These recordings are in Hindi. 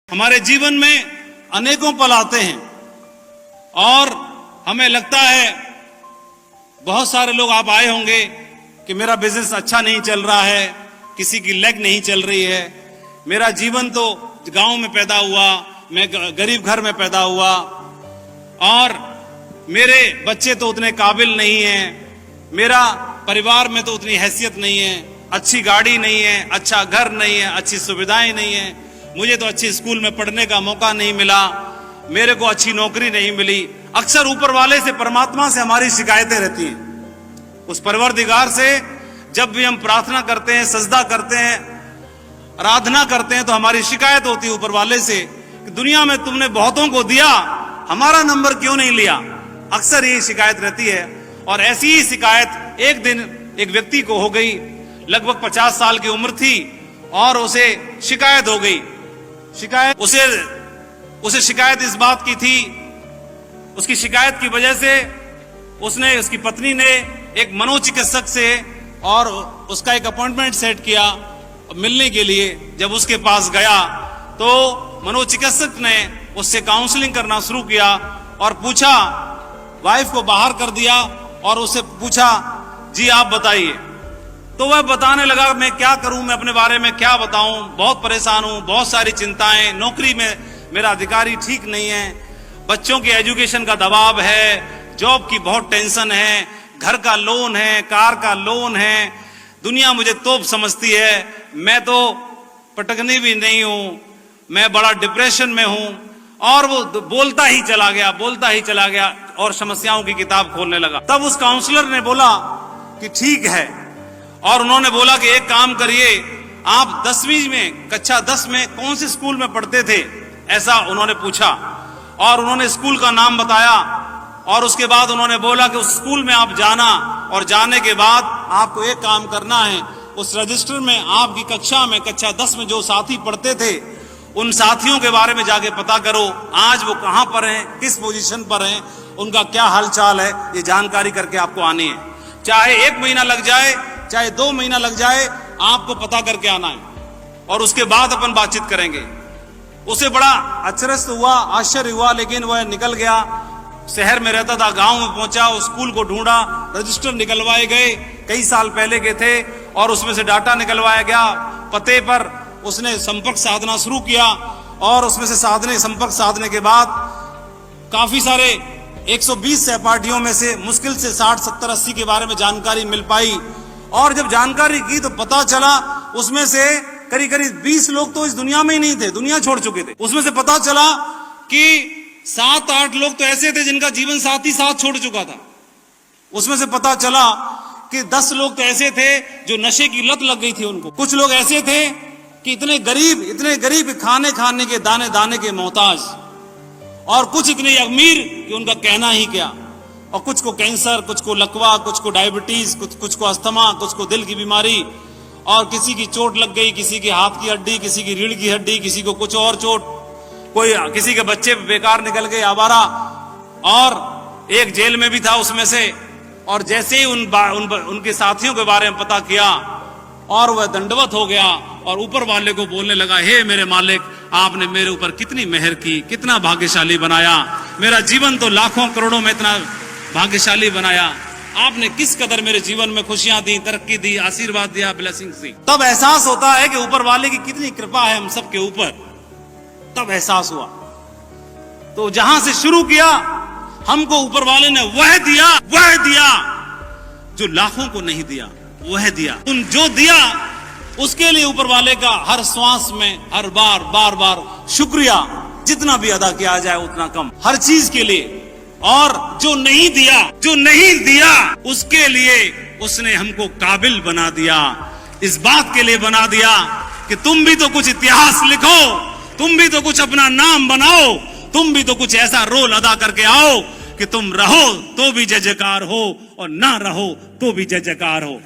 हमारे जीवन में अनेकों पल आते हैं और हमें लगता है, बहुत सारे लोग आप आए होंगे कि मेरा बिजनेस अच्छा नहीं चल रहा है, किसी की लेग नहीं चल रही है, मेरा जीवन तो गांव में पैदा हुआ, मैं गरीब घर में पैदा हुआ और मेरे बच्चे तो उतने काबिल नहीं हैं, मेरा परिवार में तो उतनी हैसियत नहीं है, अच्छी गाड़ी नहीं है, अच्छा घर नहीं है, अच्छी सुविधाएं नहीं है, मुझे तो अच्छे स्कूल में पढ़ने का मौका नहीं मिला, मेरे को अच्छी नौकरी नहीं मिली। अक्सर ऊपर वाले से, परमात्मा से हमारी शिकायतें रहती हैं। उस परवरदिगार से जब भी हम प्रार्थना करते हैं, सजदा करते हैं, आराधना करते हैं, तो हमारी शिकायत होती है ऊपर वाले से कि दुनिया में तुमने बहुतों को दिया, हमारा नंबर क्यों नहीं लिया। अक्सर ये शिकायत रहती है। और ऐसी ही शिकायत एक दिन एक व्यक्ति को हो गई। लगभग 50 साल की उम्र थी और उसे शिकायत हो गई। उसे शिकायत इस बात की थी, उसकी शिकायत की वजह से उसकी पत्नी ने एक मनोचिकित्सक से और उसका एक अपॉइंटमेंट सेट किया मिलने के लिए। जब उसके पास गया तो मनोचिकित्सक ने उससे काउंसलिंग करना शुरू किया और पूछा, वाइफ को बाहर कर दिया और उससे पूछा, जी आप बताइए। तो वह बताने लगा, मैं क्या करूं, मैं अपने बारे में क्या बताऊं, बहुत परेशान हूं, बहुत सारी चिंताएं, नौकरी में मेरा अधिकारी ठीक नहीं है, बच्चों की एजुकेशन का दबाव है, जॉब की बहुत टेंशन है, घर का लोन है, कार का लोन है, दुनिया मुझे तोप समझती है, मैं तो पटकनी भी नहीं हूं, मैं बड़ा डिप्रेशन में हूं। और वो बोलता ही चला गया और समस्याओं की किताब खोलने लगा। तब उस काउंसलर ने बोला कि ठीक है, और उन्होंने बोला कि एक काम करिए, आप 10वीं में, कक्षा 10 में कौन से स्कूल में पढ़ते थे, ऐसा उन्होंने पूछा और उन्होंने स्कूल का नाम बताया। और उसके बाद उन्होंने बोला कि उस स्कूल में आप जाना और जाने के बाद आपको एक काम करना है, उस रजिस्टर में आपकी कक्षा में, कक्षा 10 में जो साथी पढ़ते थे, उन साथियों के बारे में जाके पता करो, आज वो कहां पर हैं, किस पोजीशन पर हैं, उनका क्या हालचाल है, ये जानकारी करके आपको आनी है। चाहे 1 महीना लग जाए, चाहे 2 महीना लग जाए, आपको पता करके आना है और उसके बाद अपन बातचीत करेंगे। उसे बड़ा अचरज हुआ, आश्चर्य हुआ, लेकिन वह निकल गया। शहर में रहता था, गांव में पहुंचा, उस स्कूल को ढूंढा, रजिस्टर निकलवाए गए, कई साल पहले के थे, और उसमें से डाटा निकलवाया गया। पते पर उसने संपर्क साधना शुरू किया और उसमें से संपर्क साधने के बाद काफी सारे 120 सहपाठियों में से मुश्किल से 60, 70, 80 के बारे में जानकारी मिल पाई। और जब जानकारी की तो पता चला उसमें से करीब 20 लोग तो इस दुनिया में ही नहीं थे, दुनिया छोड़ चुके थे। उसमें से पता चला कि 7-8 लोग तो ऐसे थे जिनका जीवन साथी साथ छोड़ चुका था। उसमें से पता चला कि 10 लोग तो ऐसे थे जो नशे की लत लग गई थी उनको। कुछ लोग ऐसे थे कि इतने गरीब खाने के दाने के मोहताज, और कुछ इतने अमीर कि उनका कहना ही क्या। और कुछ को कैंसर, कुछ को लकवा, कुछ को डायबिटीज, कुछ को अस्थमा, कुछ को दिल की बीमारी, और किसी की चोट लग गई, किसी के हाथ की हड्डी, किसी की रीढ़ की हड्डी, किसी को कुछ और चोट, किसी के बच्चे बेकार निकल गए, आवारा। और एक जेल में भी था उसमें से। और जैसे ही उनके साथियों के बारे में पता किया और वह दंडवत हो गया और ऊपर वाले को बोलने लगा, हे मेरे मालिक, आपने मेरे ऊपर कितनी मेहर की, कितना भाग्यशाली बनाया, मेरा जीवन तो लाखों करोड़ों में इतना भाग्यशाली बनाया, आपने किस कदर मेरे जीवन में खुशियां दी, तरक्की दी, आशीर्वाद दिया, ब्लेसिंग्स दी। तब एहसास होता है कि ऊपर वाले की कितनी कृपा है हम सब के ऊपर। तब एहसास हुआ। तो जहां से शुरू किया, हमको ऊपर वाले ने वह दिया जो लाखों को नहीं दिया, वह दिया। उन जो दिया उसके लिए ऊपर वाले का हर श्वास में, हर बार शुक्रिया, जितना भी अदा किया जाए उतना कम, हर चीज के लिए। और जो नहीं दिया उसके लिए उसने हमको काबिल बना दिया, इस बात के लिए बना दिया कि तुम भी तो कुछ इतिहास लिखो, तुम भी तो कुछ अपना नाम बनाओ, तुम भी तो कुछ ऐसा रोल अदा करके आओ कि तुम रहो तो भी जय जयकार हो और ना रहो तो भी जय जयकार हो।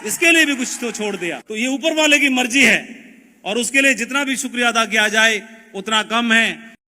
इसके लिए भी कुछ तो छोड़ दिया। तो ये ऊपर वाले की मर्जी है और उसके लिए जितना भी शुक्रिया अदा किया जाए उतना कम है।